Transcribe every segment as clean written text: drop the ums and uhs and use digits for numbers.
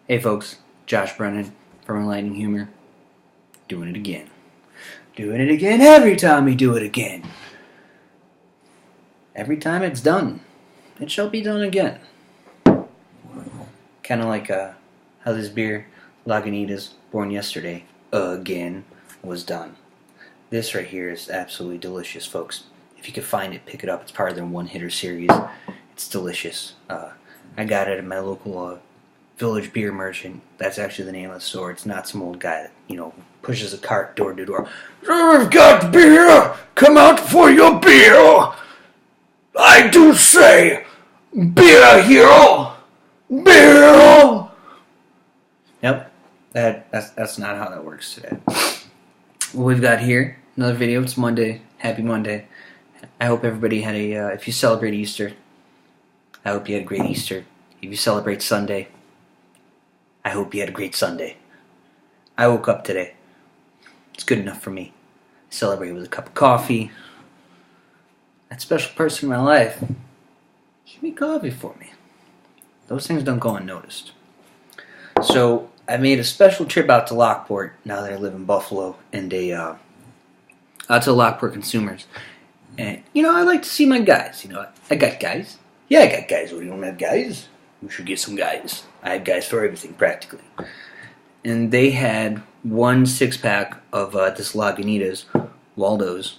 Hey folks, Josh Brennan from Enlightening Humor. Doing it again. Doing it again every time we do it again. Every time it's done, it shall be done again. Kind of like how this beer, Lagunitas, born yesterday, again, was done. This right here is absolutely delicious, folks. If you can find it, pick it up. It's part of their one-hitter series. It's delicious. I got it at my local Village Beer Merchant. That's actually the name of the store. It's not some old guy that, pushes a cart door to door. I've got beer! Come out for your beer! I do say, beer hero! Beer! Yep, that's not how that works today. What we've got here, another video. It's Monday. Happy Monday. I hope everybody had if you celebrate Easter, I hope you had a great Easter. If you celebrate Sunday, I hope you had a great Sunday. I woke up today. It's good enough for me. I celebrate with a cup of coffee. That special person in my life, she made coffee for me. Those things don't go unnoticed. So I made a special trip out to Lockport now that I live in Buffalo, and out to Lockport consumers. And I like to see my guys. I got guys. Yeah, I got guys. We don't have guys. We should get some guys. I have guys for everything practically. And they had 1 6-pack of this Lagunitas, Waldo's,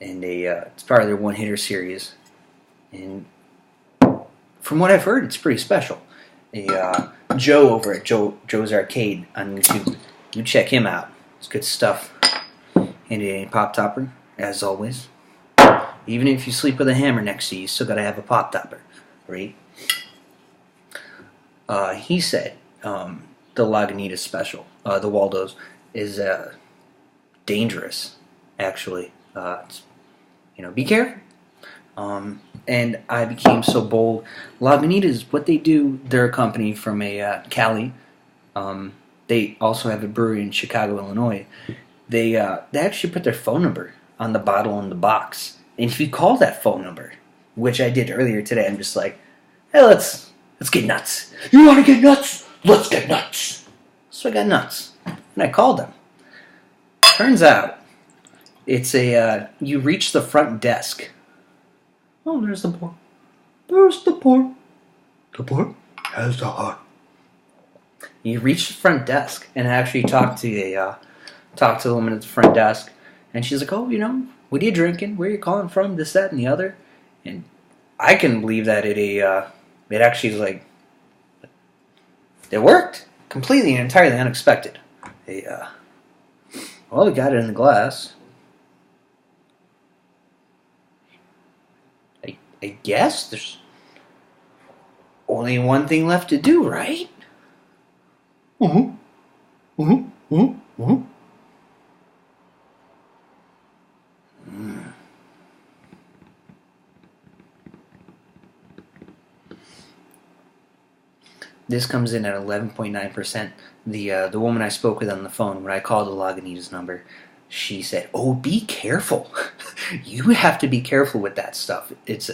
and it's part of their one-hitter series. And from what I've heard, it's pretty special. Joe over at Joe's Arcade on YouTube, you check him out. It's good stuff. And a pop topper, as always. Even if you sleep with a hammer next to you, you still gotta have a pop topper, right? He said the Lagunitas special, the Waldo's, is dangerous. Actually, be careful. And I became so bold. Lagunitas, what they do, they're a company from Cali. They also have a brewery in Chicago, Illinois. They actually put their phone number on the bottle and the box. And if you call that phone number, which I did earlier today, I'm just like, hey, let's get nuts. You want to get nuts? Let's get nuts. So I got nuts. And I called them. Turns out, it's you reach the front desk. Oh, there's the port. There's the port. The port has the heart. You reach the front desk and actually talk to the woman at the front desk. And she's like, oh, what are you drinking? Where are you calling from? This, that, and the other. And I can believe that it actually is like, it worked. Completely and entirely unexpected. Well, we got it in the glass. I guess there's only one thing left to do, right? This comes in at 11.9%. The woman I spoke with on the phone, when I called the Lagunitas number, she said, "Oh, be careful. You have to be careful with that stuff. It's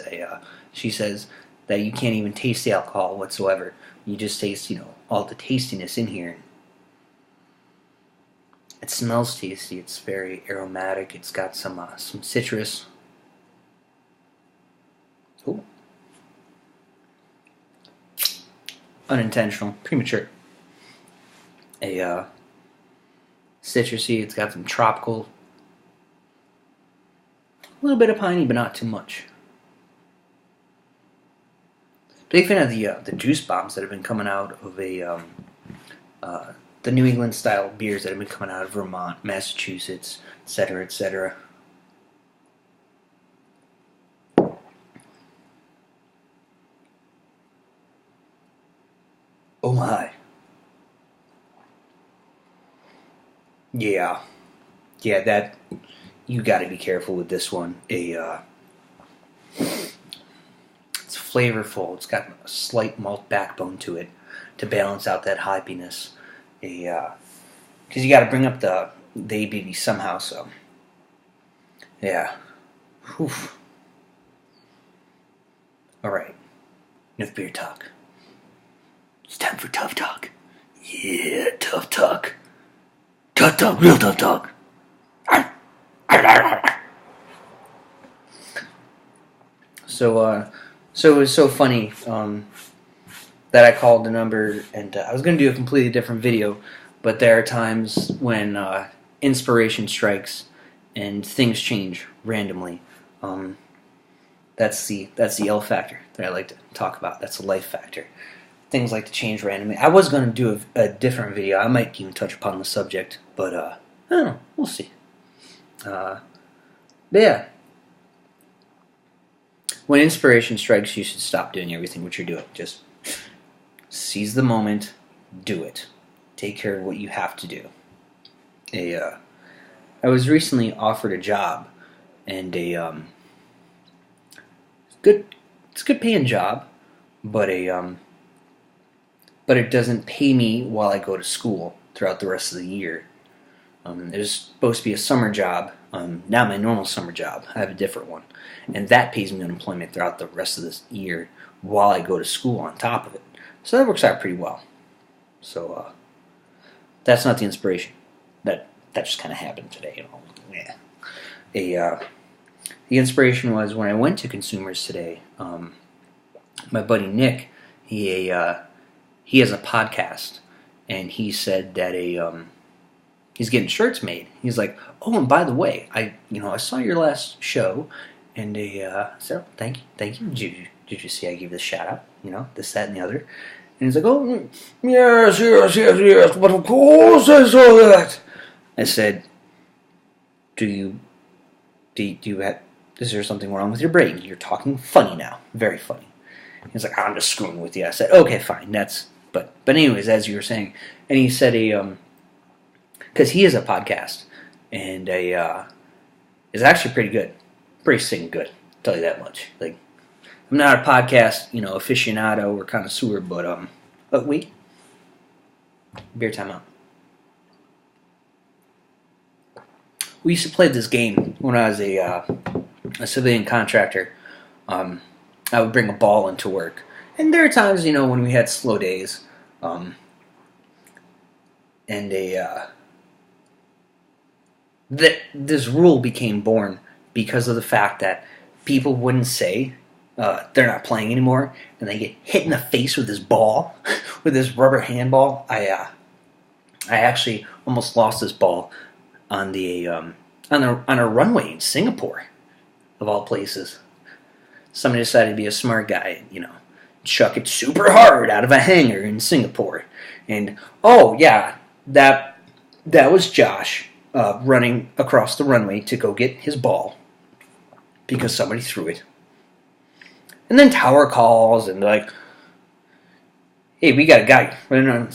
she says that you can't even taste the alcohol whatsoever. You just taste, all the tastiness in here. It smells tasty. It's very aromatic. It's got some citrus. Oh, unintentional, premature. Citrusy. It's got some tropical. A little bit of piney, but not too much. Big fan of the juice bombs that have been coming out of the New England style beers that have been coming out of Vermont, Massachusetts, etc., etc. Oh my. Yeah, that you got to be careful with this one. It's flavorful. It's got a slight malt backbone to it to balance out that hoppiness. Because you got to bring up the ABV somehow. So, yeah. Whew. All right. Enough beer talk. It's time for tough talk. Yeah, tough talk. Tough talk, real tough talk. So it was so funny that I called the number, and I was going to do a completely different video, but there are times when inspiration strikes and things change randomly. That's the L factor that I like to talk about. That's the life factor. Things like to change randomly. I was going to do a different video. I might even touch upon the subject, but I don't know. We'll see. But yeah. When inspiration strikes, you should stop doing everything what you're doing. Just seize the moment, do it. Take care of what you have to do. I was recently offered a job, and it's a good paying job, but but it doesn't pay me while I go to school throughout the rest of the year. There's supposed to be a summer job, not my normal summer job. I have a different one, and that pays me unemployment throughout the rest of this year while I go to school on top of it. So that works out pretty well. So that's not the inspiration. That just kind of happened today, you know. Yeah. The inspiration was when I went to Consumers today. My buddy Nick, he has a podcast, and he said that he's getting shirts made. He's like, oh, and by the way, I saw your last show, and I said, oh, thank you. Did you see I gave this shout out? You know, this, that, and the other. And he's like, oh, yes, but of course I saw that. I said, do you have, is there something wrong with your brain? You're talking funny now, very funny. He's like, I'm just screwing with you. I said, okay, fine, but anyways, as you were saying, and he said because he has a podcast, and is actually pretty good, pretty stinking good. I'll tell you that much. Like, I'm not a podcast, aficionado or connoisseur, but wait, beer time out. We used to play this game when I was a civilian contractor. I would bring a ball into work, and there are times, when we had slow days, this rule became born because of the fact that people wouldn't say they're not playing anymore, and they get hit in the face with this ball, with this rubber handball. I actually almost lost this ball on a runway in Singapore, of all places. Somebody decided to be a smart guy, chuck it super hard out of a hangar in Singapore, and oh yeah, that was Josh running across the runway to go get his ball because somebody threw it. And then tower calls and like, hey, we got a guy running on,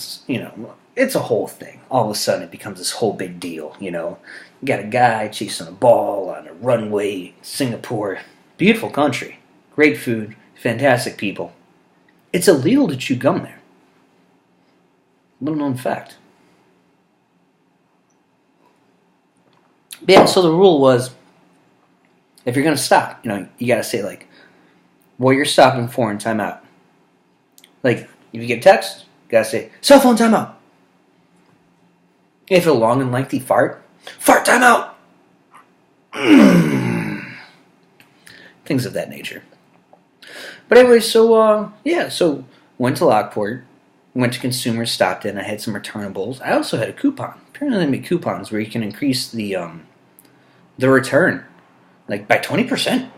it's a whole thing. All of a sudden it becomes this whole big deal, You got a guy chasing a ball on a runway in Singapore. Beautiful country. Great food. Fantastic people. It's illegal to chew gum there. Little known fact. But yeah, so the rule was, if you're going to stop, you got to say, like, what you're stopping for in timeout. Like, if you get a text, you got to say, cell phone timeout. If a long and lengthy fart timeout. Things of that nature. But anyway, so went to Lockport, went to Consumers, stopped in. I had some returnables. I also had a coupon. Apparently, they make coupons where you can increase the return, like by 20%.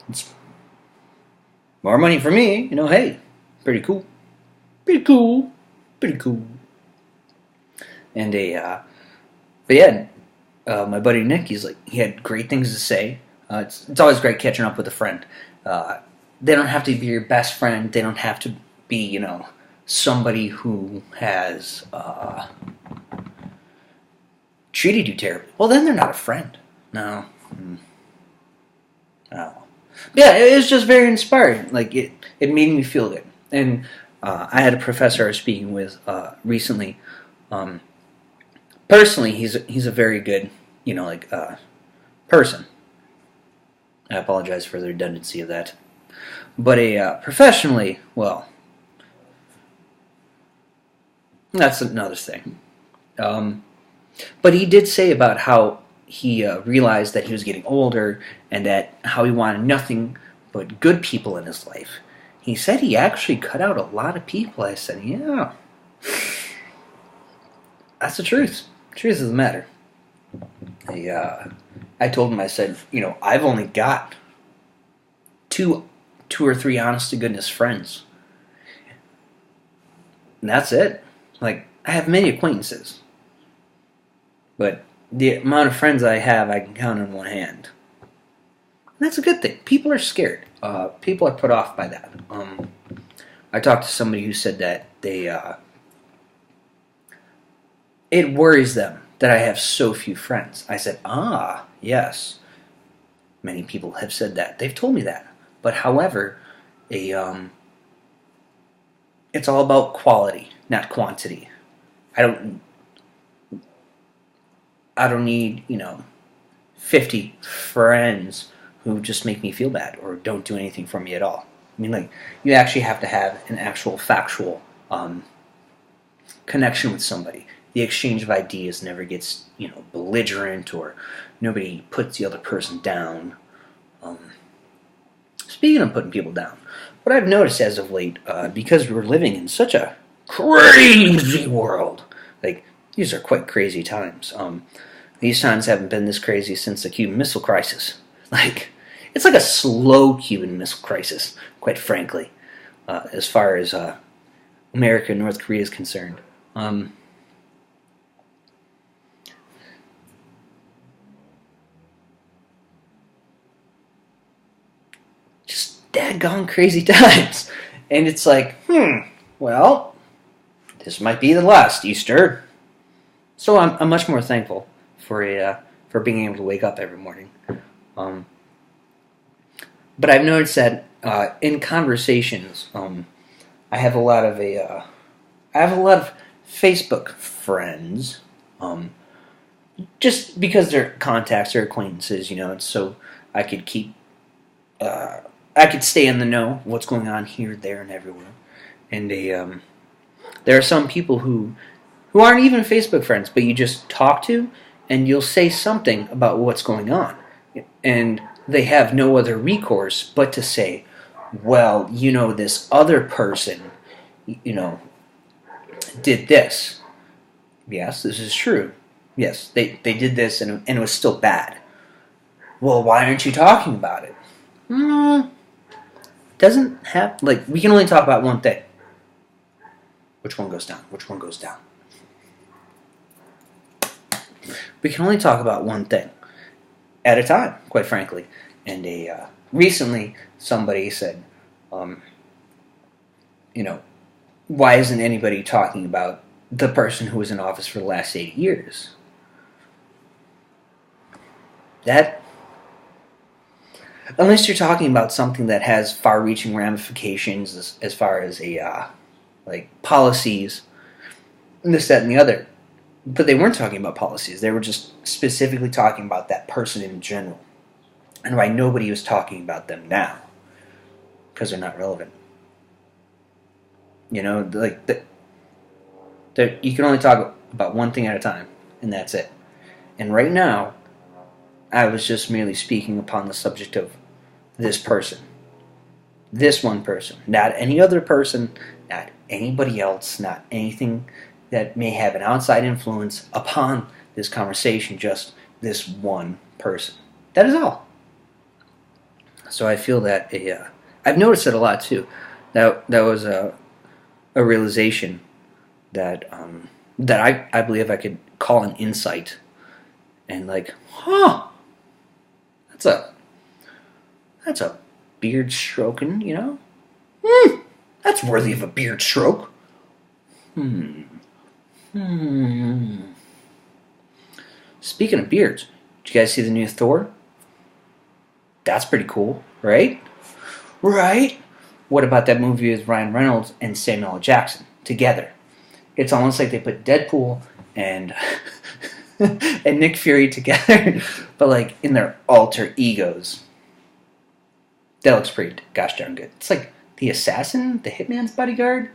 It's more money for me, Hey, pretty cool. And but yeah, my buddy Nick, he had great things to say. It's always great catching up with a friend. They don't have to be your best friend. They don't have to be, somebody who has treated you terribly. Well, then they're not a friend. No. Oh. Yeah, it was just very inspiring. Like, it made me feel good. And I had a professor I was speaking with recently. Personally, he's a very good, person. I apologize for the redundancy of that. But professionally, well, That's another thing. But he did say about how he realized that he was getting older and that how he wanted nothing but good people in his life. He said he actually cut out a lot of people. I said, yeah, that's the truth. Truth of the matter. I told him, I said, I've only got two or three honest to goodness friends. And that's it. Like, I have many acquaintances. But the amount of friends I have, I can count on one hand. And that's a good thing. People are scared. People are put off by that. I talked to somebody who said that it worries them that I have so few friends. I said, yes. Many people have said that. They've told me that. But however, it's all about quality, not quantity. I don't need, 50 friends who just make me feel bad or don't do anything for me at all. I mean, like, you actually have to have an actual factual connection with somebody. The exchange of ideas never gets, belligerent, or nobody puts the other person down. Speaking of putting people down, what I've noticed as of late, because we're living in such a crazy world, like, these are quite crazy times. These times haven't been this crazy since the Cuban Missile Crisis. Like, it's like a slow Cuban Missile Crisis, quite frankly, as far as America and North Korea is concerned. Just daggone crazy times. And it's like, well, this might be the last Easter. So I'm much more thankful for being able to wake up every morning. But I've noticed that in conversations, I have a lot of Facebook friends, just because they're contacts or acquaintances, and so I could I could stay in the know of what's going on here, there, and everywhere. And there are some people who aren't even Facebook friends, but you just talk to, and you'll say something about what's going on. And they have no other recourse but to say, well, this other person, did this. Yes, this is true. Yes, they did this, and it was still bad. Well, why aren't you talking about it? Doesn't have, we can only talk about one thing. Which one goes down? Which one goes down? We can only talk about one thing at a time, quite frankly. And recently somebody said, why isn't anybody talking about the person who was in office for the last 8 years? That, unless you're talking about something that has far-reaching ramifications as far as policies, this, that, and the other. But they weren't talking about policies. They were just specifically talking about that person in general. And why nobody was talking about them now. Because they're not relevant. You can only talk about one thing at a time. And that's it. And right now, I was just merely speaking upon the subject of this person. This one person. Not any other person. Not anybody else. Not anything that may have an outside influence upon this conversation. Just this one person. That is all. So I feel that I've noticed it a lot too. That was a realization that I believe I could call an insight, and that's a beard stroking, that's worthy of a beard stroke. Speaking of beards, did you guys see the new Thor? That's pretty cool, right? Right? What about that movie with Ryan Reynolds and Samuel L. Jackson together? It's almost like they put Deadpool and and Nick Fury together, but in their alter egos. That looks pretty gosh darn good. It's like the assassin, the hitman's bodyguard,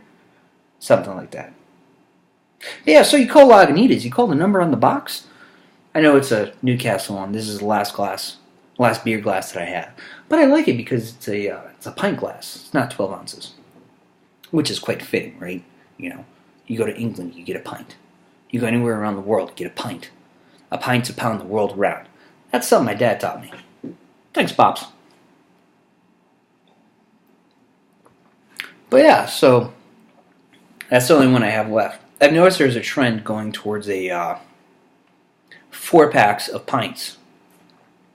something like that. Yeah, so you call Lagunitas. You call the number on the box. I know it's a Newcastle one. This is the last beer glass that I have. But I like it because it's a pint glass. It's not 12 ounces, which is quite fitting, right? You know, you go to England, you get a pint. You go anywhere around the world, you get a pint. A pint's a pound the world around. That's something my dad taught me. Thanks, Pops. But yeah, so that's the only one I have left. I've noticed there's a trend going towards a 4-packs of pints.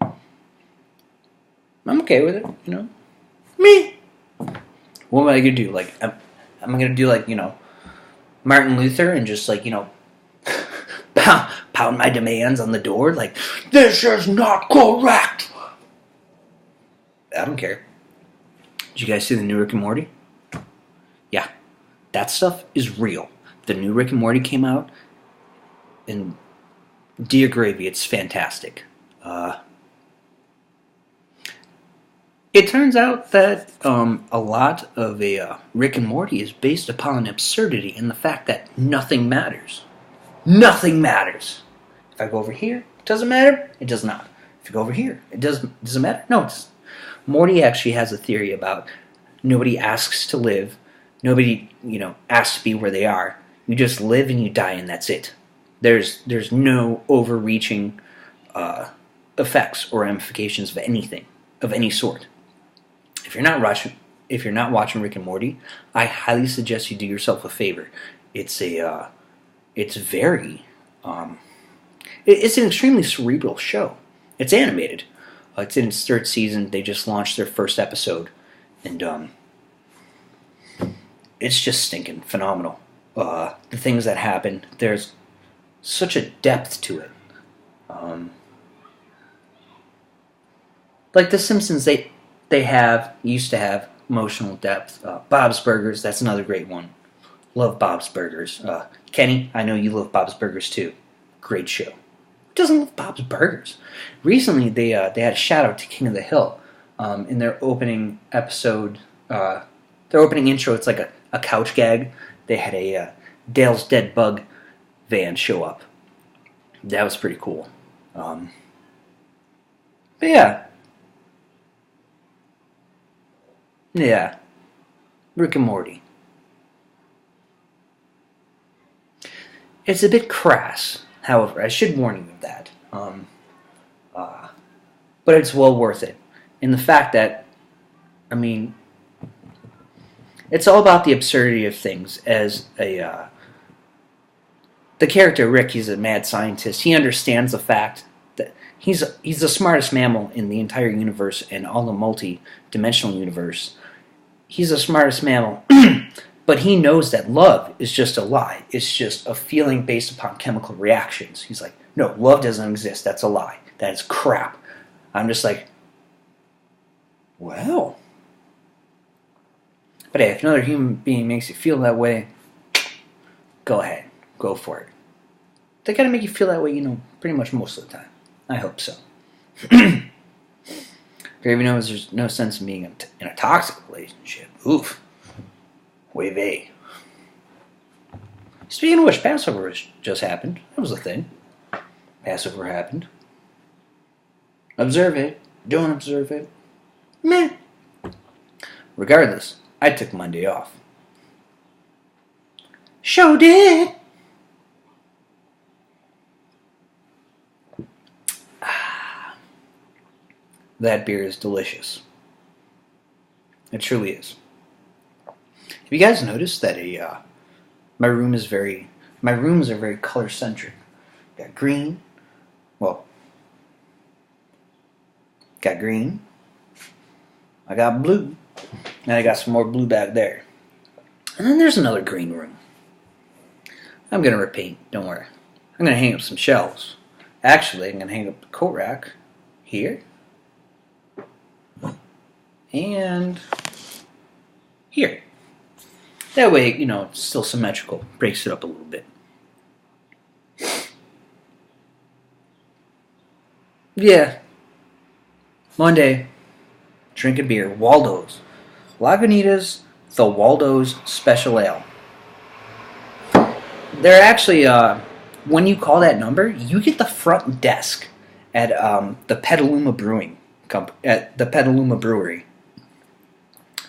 I'm okay with it, you know. Me. What am I gonna do? Like, am I gonna do like, you know, Martin Luther and just like, you know, pound my demands on the door? Like, this is not correct. I don't care. Did you guys see the new Rick and Morty? Yeah, that stuff is real. The new Rick and Morty came out, and dear gravy, it's fantastic. It turns out that a lot of Rick and Morty is based upon absurdity and the fact that nothing matters. Nothing matters. If I go over here, it doesn't matter. It does not. If I go over here, it doesn't matter. No, it's Morty actually has a theory about nobody asks to live. Nobody, you know, asks to be where they are. You just live and you die, and that's it. There's no overreaching effects or ramifications of anything of any sort. If you're not watching Rick and Morty, I highly suggest you do yourself a favor. It's an extremely cerebral show. It's animated. It's in its 3rd season. They just launched their 1st episode, and it's just stinking phenomenal. The things that happen, there's such a depth to it. Like The Simpsons, they used to have emotional depth. Bob's Burgers, that's another great one. Love Bob's Burgers. Kenny, I know you love Bob's Burgers too. Great show. Who doesn't love Bob's Burgers? Recently, they had a shout out to King of the Hill in their opening episode. Their opening intro, it's like a couch gag. They had a Dale's Dead Bug van show up. That was pretty cool. But yeah. Yeah. Rick and Morty. It's a bit crass, however, I should warn you of that. But it's well worth it. In the fact that, I mean, it's all about the absurdity of things. As the character Rick, he's a mad scientist. He understands the fact that he's the smartest mammal in the entire universe and all the multi-dimensional universe. He's the smartest mammal, but he knows that love is just a lie. It's just a feeling based upon chemical reactions. He's like, no, love doesn't exist. That's a lie. That is crap. I'm just like, well. But hey, if another human being makes you feel that way, go ahead. Go for it. They gotta make you feel that way, you know, pretty much most of the time. I hope so. Gravy knows there's no sense in being in a toxic relationship. Oof. Way vey. Speaking of which, Passover just happened. That was a thing. Passover happened. Observe it. Don't observe it. Meh. Regardless, I took Monday off. Sure did. That beer is delicious. It truly is. Have you guys noticed that my rooms are very color centric? Got green. Well, got green. I got blue. And I got some more blue back there. And then there's another green room. I'm gonna repaint. Don't worry. I'm gonna hang up some shelves. Actually, I'm gonna hang up the coat rack here. And here. That way, you know, it's still symmetrical. Breaks it up a little bit. Yeah. Monday, drink a beer. Waldo's. Lagunitas, the Waldo's Special Ale. They're actually, when you call that number, you get the front desk at the Petaluma Brewing at the Petaluma Brewery.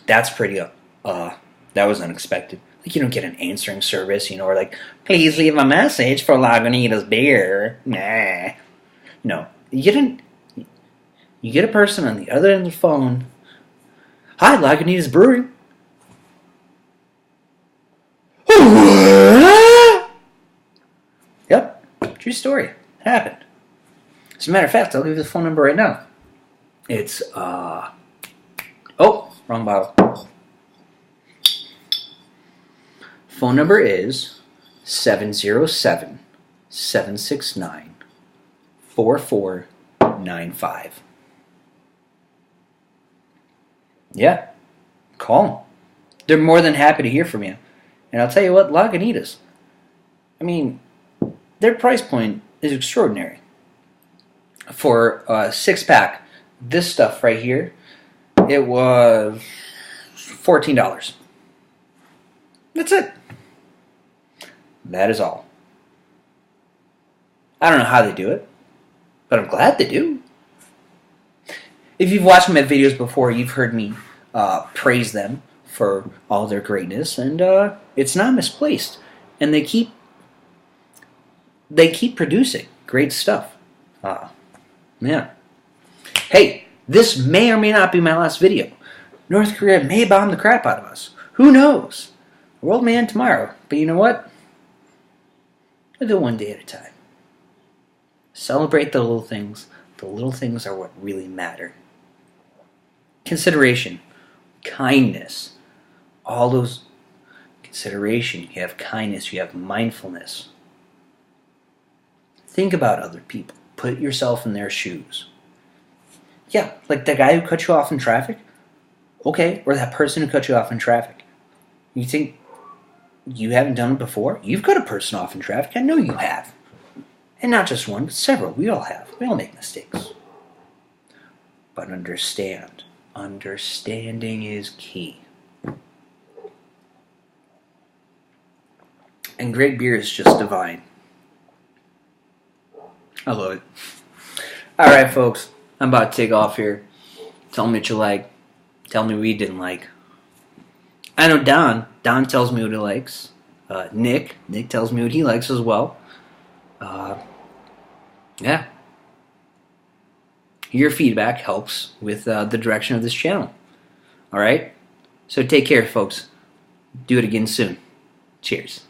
That's pretty. That was unexpected. Like you don't get an answering service, or like, please leave a message for Lagunitas beer. Nah, no. You get a person on the other end of the phone. Hi, Lagunitas Brewing. Yep, true story. Happened. As a matter of fact, I'll give you the phone number right now. It's, oh, wrong bottle. Phone number is 707-769-4495. Yeah, call them. They're more than happy to hear from you. And I'll tell you what, Lagunitas, I mean, their price point is extraordinary. For a 6-pack, this stuff right here, it was $14. That's it. That is all. I don't know how they do it, but I'm glad they do. If you've watched my videos before, you've heard me praise them for all their greatness, and it's not misplaced. And they keep producing great stuff. Yeah. Hey, this may or may not be my last video. North Korea may bomb the crap out of us. Who knows? The world may end tomorrow. But you know what? We'll do it one day at a time. Celebrate the little things. The little things are what really matter. Consideration. Kindness. All those consideration. You have kindness. You have mindfulness. Think about other people. Put yourself in their shoes. Yeah, like the guy who cut you off in traffic. Okay, or that person who cut you off in traffic. You think you haven't done it before? You've cut a person off in traffic. I know you have. And not just one, but several. We all have. We all make mistakes. But understand. Understanding is key. And great beer is just divine. I love it. Alright, folks. I'm about to take off here. Tell me what you like. Tell me what you didn't like. I know Don. Don tells me what he likes. Nick tells me what he likes as well. Yeah. Your feedback helps with the direction of this channel. Alright? So take care, folks. Do it again soon. Cheers.